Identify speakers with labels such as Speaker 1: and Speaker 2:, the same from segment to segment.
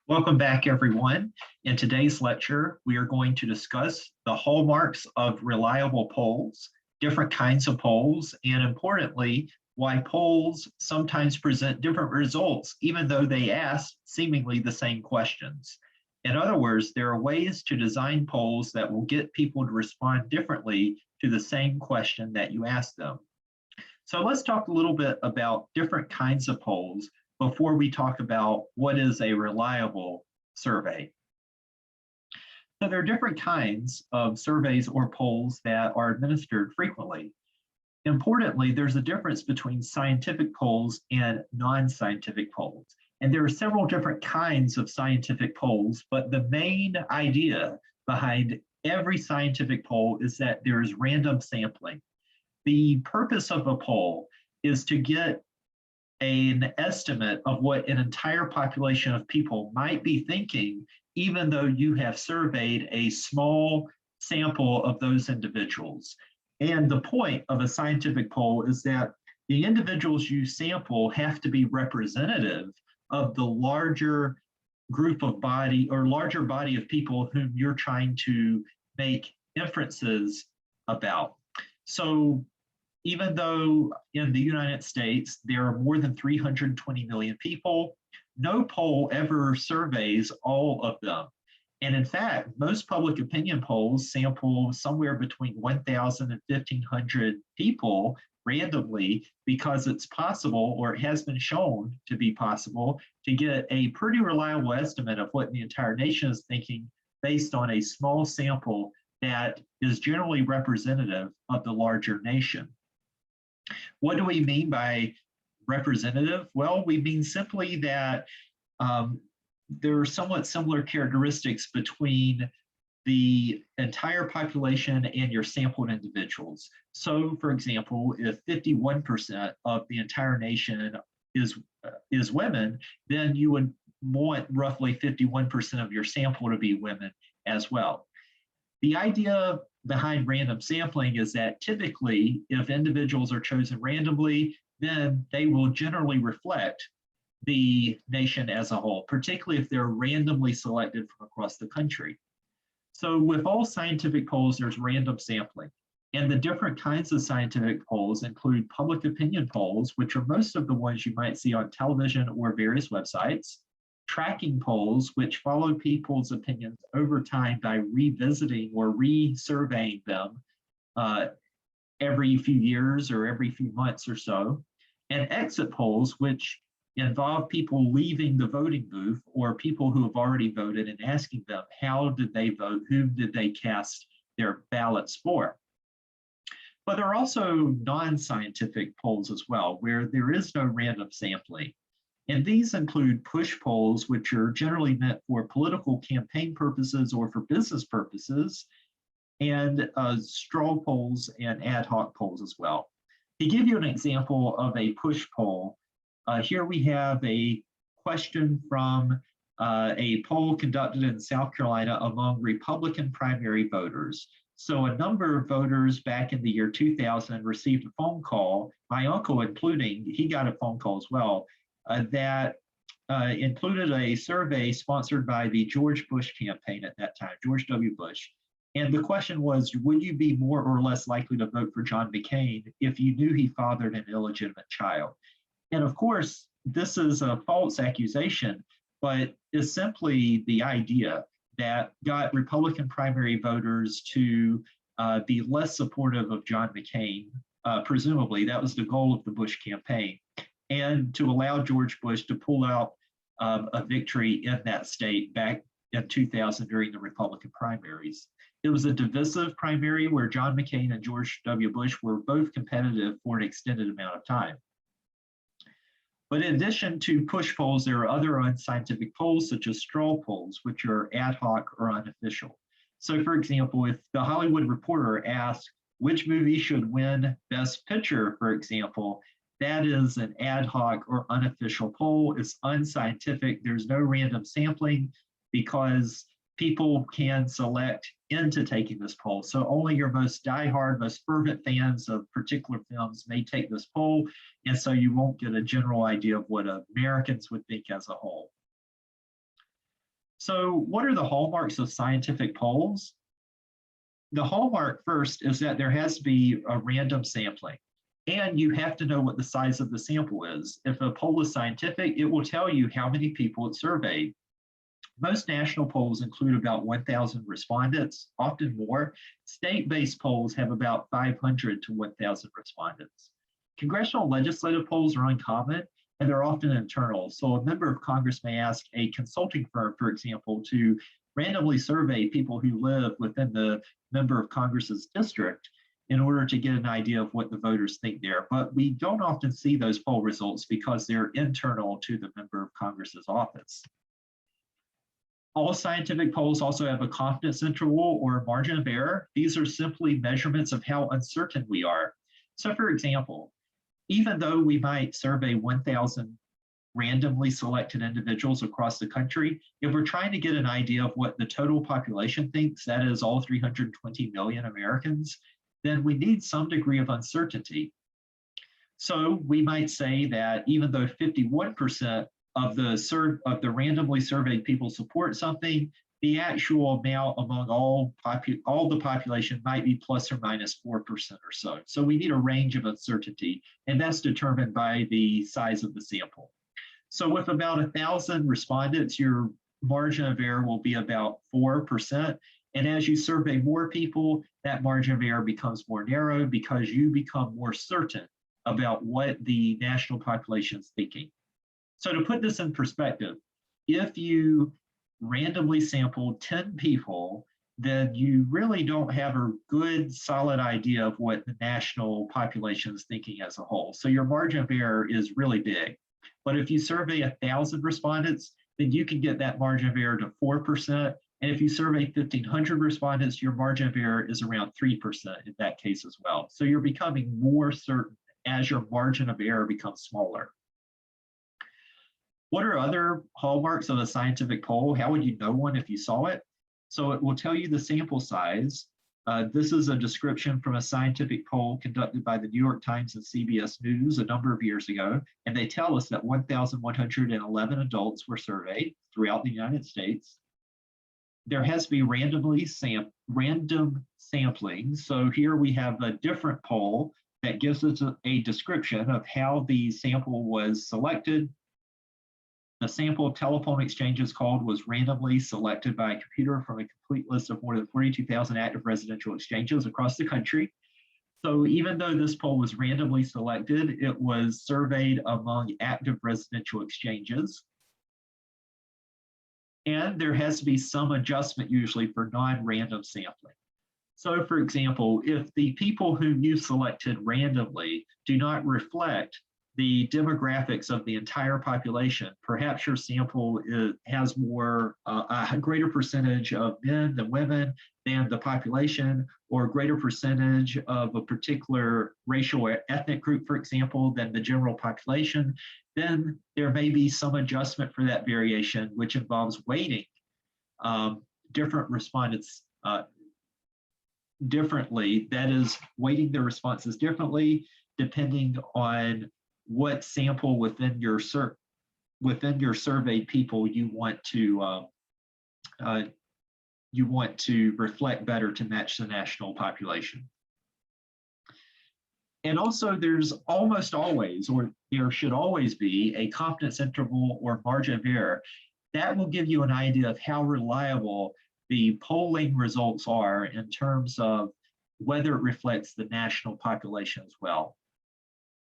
Speaker 1: Welcome back, everyone. In today's lecture, we are going to discuss the hallmarks of reliable polls, different kinds of polls, and importantly, why polls sometimes present different results, even though they ask seemingly the same questions. In other words, there are ways to design polls that will get people to respond differently to the same question that you ask them. So let's talk a little bit about different kinds of polls before we talk about what is a reliable survey. So there are different kinds of surveys or polls that are administered frequently. Importantly, there's a difference between scientific polls and non-scientific polls. And there are several different kinds of scientific polls, but the main idea behind every scientific poll is that there is random sampling. The purpose of a poll is to get an estimate of what an entire population of people might be thinking, even though you have surveyed a small sample of those individuals. And the point of a scientific poll is that the individuals you sample have to be representative of the larger group of body or larger body of people whom you're trying to make inferences about. So even though in the United States there are more than 320 million people, no poll ever surveys all of them. And in fact, most public opinion polls sample somewhere between 1,000 and 1,500 people randomly because it's possible, or it has been shown to be possible, to get a pretty reliable estimate of what the entire nation is thinking based on a small sample that is generally representative of the larger nation. What do we mean by representative? Well, we mean simply that there are somewhat similar characteristics between the entire population and your sampled individuals. So, for example, if 51% of the entire nation is women, then you would want roughly 51% of your sample to be women as well. The idea behind random sampling is that typically, if individuals are chosen randomly, then they will generally reflect the nation as a whole, particularly if they're randomly selected from across the country. So with all scientific polls, there's random sampling. And the different kinds of scientific polls include public opinion polls, which are most of the ones you might see on television or various websites, tracking polls, which follow people's opinions over time by revisiting or re-surveying them every few years or every few months or so, and exit polls, which involve people leaving the voting booth or people who have already voted and asking them, how did they vote? Whom did they cast their ballots for? But there are also non-scientific polls as well, where there is no random sampling. And these include push polls, which are generally meant for political campaign purposes or for business purposes, and straw polls and ad hoc polls as well. To give you an example of a push poll, here we have a question from a poll conducted in South Carolina among Republican primary voters. So a number of voters back in the year 2000 received a phone call, my uncle including, he got a phone call as well, that included a survey sponsored by the George Bush campaign at that time, George W. Bush. And the question was, would you be more or less likely to vote for John McCain if you knew he fathered an illegitimate child? And of course, this is a false accusation, but is simply the idea that got Republican primary voters to be less supportive of John McCain. Presumably, that was the goal of the Bush campaign, and to allow George Bush to pull out a victory in that state back in 2000 during the Republican primaries. It was a divisive primary where John McCain and George W. Bush were both competitive for an extended amount of time. But in addition to push polls, there are other unscientific polls such as straw polls, which are ad hoc or unofficial. So for example, if the Hollywood Reporter asks which movie should win Best Picture, for example, that is an ad hoc or unofficial poll. It's unscientific. There's no random sampling because people can select into taking this poll. So only your most diehard, most fervent fans of particular films may take this poll. And so you won't get a general idea of what Americans would think as a whole. So what are the hallmarks of scientific polls? The hallmark first is that there has to be a random sampling. And you have to know what the size of the sample is. If a poll is scientific, it will tell you how many people it surveyed. Most national polls include about 1,000 respondents, often more. State-based polls have about 500 to 1,000 respondents. Congressional legislative polls are uncommon, and they're often internal. So a member of Congress may ask a consulting firm, for example, to randomly survey people who live within the member of Congress's district in order to get an idea of what the voters think there. But we don't often see those poll results because they're internal to the member of Congress's office. All scientific polls also have a confidence interval or margin of error. These are simply measurements of how uncertain we are. So for example, even though we might survey 1,000 randomly selected individuals across the country, if we're trying to get an idea of what the total population thinks, that is all 320 million Americans, then we need some degree of uncertainty. So we might say that even though 51% of the randomly surveyed people support something, the actual amount among all the population might be plus or minus 4% or so. So we need a range of uncertainty, and that's determined by the size of the sample. So with about 1,000 respondents, your margin of error will be about 4%. And as you survey more people, that margin of error becomes more narrow because you become more certain about what the national population is thinking. So to put this in perspective, if you randomly sample 10 people, then you really don't have a good solid idea of what the national population is thinking as a whole. So your margin of error is really big. But if you survey 1,000 respondents, then you can get that margin of error to 4%. And if you survey 1,500 respondents, your margin of error is around 3% in that case as well. So you're becoming more certain as your margin of error becomes smaller. What are other hallmarks of a scientific poll? How would you know one if you saw it? So it will tell you the sample size. This is a description from a scientific poll conducted by the New York Times and CBS News a number of years ago. And they tell us that 1,111 adults were surveyed throughout the United States. There has to be random sampling. So here we have a different poll that gives us a description of how the sample was selected. The sample of telephone exchanges called was randomly selected by a computer from a complete list of more than 42,000 active residential exchanges across the country. So even though this poll was randomly selected, it was surveyed among active residential exchanges. And there has to be some adjustment usually for non-random sampling. So for example, if the people whom you selected randomly do not reflect the demographics of the entire population, perhaps your sample has a greater percentage of men than women than the population, or a greater percentage of a particular racial or ethnic group, for example, than the general population, then there may be some adjustment for that variation, which involves weighting different respondents differently. That is, weighting their responses differently depending on what sample within your surveyed people you want to reflect better to match the national population. And also there's almost always, or there should always be, a confidence interval or margin of error. That will give you an idea of how reliable the polling results are in terms of whether it reflects the national population as well.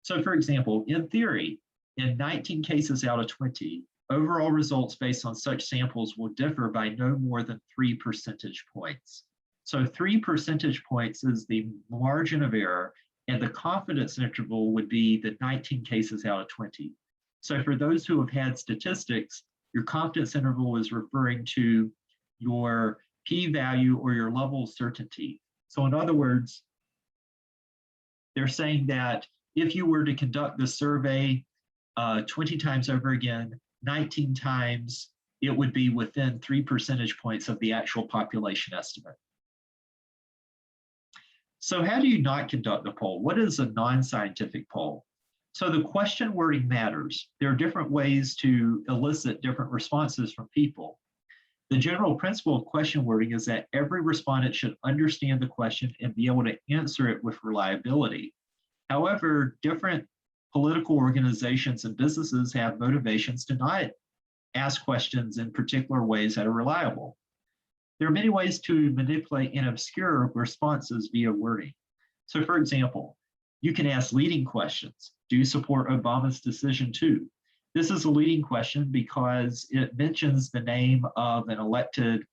Speaker 1: So for example, in theory, in 19 cases out of 20, overall results based on such samples will differ by no more than 3 percentage points. So 3 percentage points is the margin of error, and the confidence interval would be the 19 cases out of 20. So for those who have had statistics, your confidence interval is referring to your p-value or your level of certainty. So in other words, they're saying that if you were to conduct the survey 20 times over again, 19 times, it would be within 3 percentage points of the actual population estimate. So how do you not conduct a poll? What is a non-scientific poll? So the question wording matters. There are different ways to elicit different responses from people. The general principle of question wording is that every respondent should understand the question and be able to answer it with reliability. However, different political organizations and businesses have motivations to not ask questions in particular ways that are reliable. There are many ways to manipulate and obscure responses via wording. So for example, you can ask leading questions. Do you support Obama's decision too? This is a leading question because it mentions the name of an elected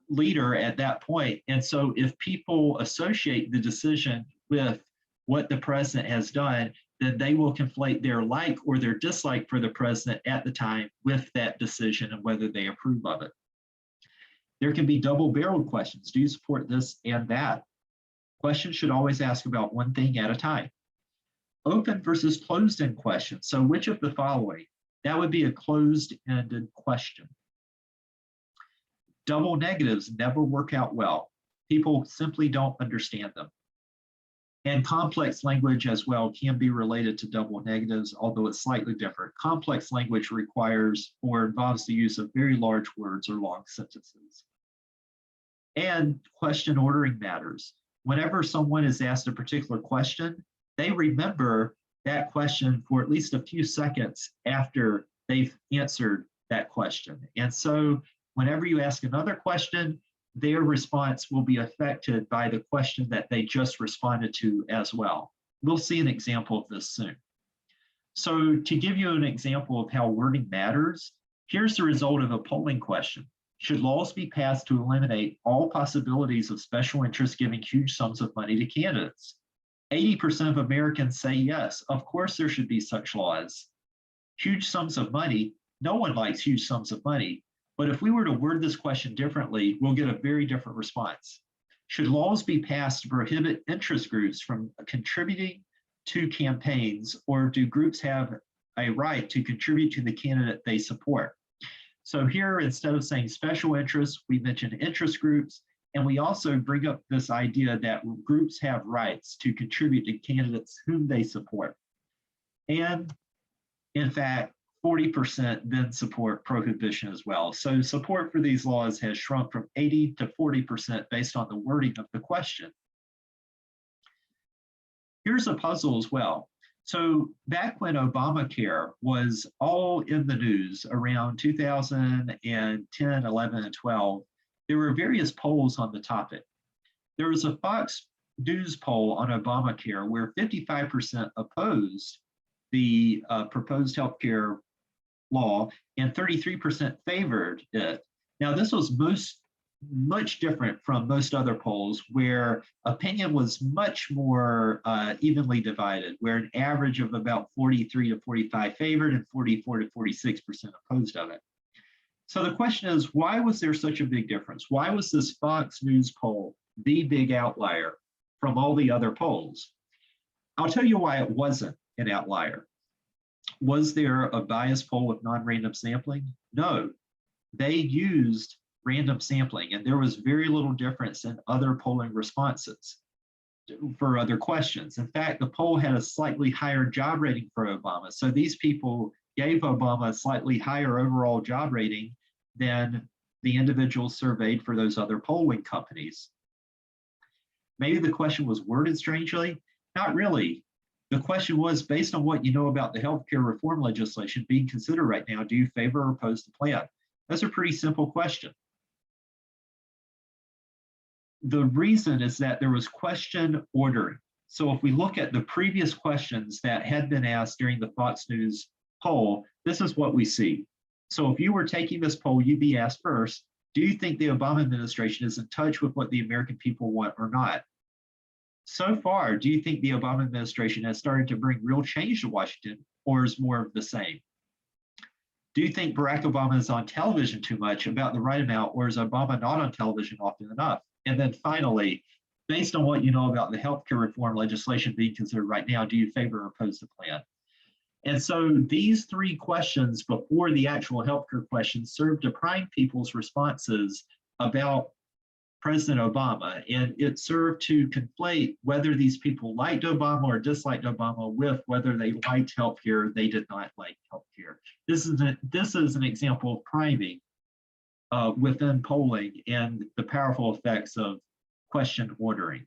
Speaker 1: leader at that point. And so if people associate the decision with what the president has done, then they will conflate their like or their dislike for the president at the time with that decision and whether they approve of it. There can be double-barreled questions. Do you support this and that? Questions should always ask about one thing at a time. Open versus closed-end questions. So which of the following? That would be a closed-ended question. Double negatives never work out well. People simply don't understand them. And complex language as well can be related to double negatives, although it's slightly different. Complex language requires or involves the use of very large words or long sentences. And question ordering matters. Whenever someone is asked a particular question, they remember that question for at least a few seconds after they've answered that question. And so whenever you ask another question, their response will be affected by the question that they just responded to as well. We'll see an example of this soon. So to give you an example of how wording matters, here's the result of a polling question. Should laws be passed to eliminate all possibilities of special interests giving huge sums of money to candidates? 80% of Americans say yes, of course there should be such laws. Huge sums of money, no one likes huge sums of money. But if we were to word this question differently, we'll get a very different response. Should laws be passed to prohibit interest groups from contributing to campaigns, or do groups have a right to contribute to the candidate they support? So here, instead of saying special interests, we mention interest groups, and we also bring up this idea that groups have rights to contribute to candidates whom they support. And in fact, 40% then support prohibition as well. So support for these laws has shrunk from 80 to 40% based on the wording of the question. Here's a puzzle as well. So back when Obamacare was all in the news around 2010, 11, and 12, there were various polls on the topic. There was a Fox News poll on Obamacare where 55% opposed the proposed healthcare law and 33% favored it. Now, this was much different from most other polls where opinion was much more evenly divided, where an average of about 43 to 45 favored and 44 to 46% opposed of it. So the question is, why was there such a big difference? Why was this Fox News poll the big outlier from all the other polls? I'll tell you why it wasn't an outlier. Was there a biased poll with non-random sampling? No, they used random sampling, and there was very little difference in other polling responses for other questions. In fact, the poll had a slightly higher job rating for Obama. So these people gave Obama a slightly higher overall job rating than the individuals surveyed for those other polling companies. Maybe the question was worded strangely. Not really. The question was, based on what you know about the healthcare reform legislation being considered right now, do you favor or oppose the plan? That's a pretty simple question. The reason is that there was question ordering. So if we look at the previous questions that had been asked during the Fox News poll, this is what we see. So if you were taking this poll, you'd be asked first, do you think the Obama administration is in touch with what the American people want or not? So far, do you think the Obama administration has started to bring real change to Washington, or is more of the same? Do you think Barack Obama is on television too much, about the right amount, or is Obama not on television often enough? And then finally, based on what you know about the healthcare reform legislation being considered right now, do you favor or oppose the plan? And so these three questions before the actual healthcare question serve to prime people's responses about President Obama, and it served to conflate whether these people liked Obama or disliked Obama with whether they liked healthcare or they did not like healthcare. This is an example of priming within polling and the powerful effects of question ordering.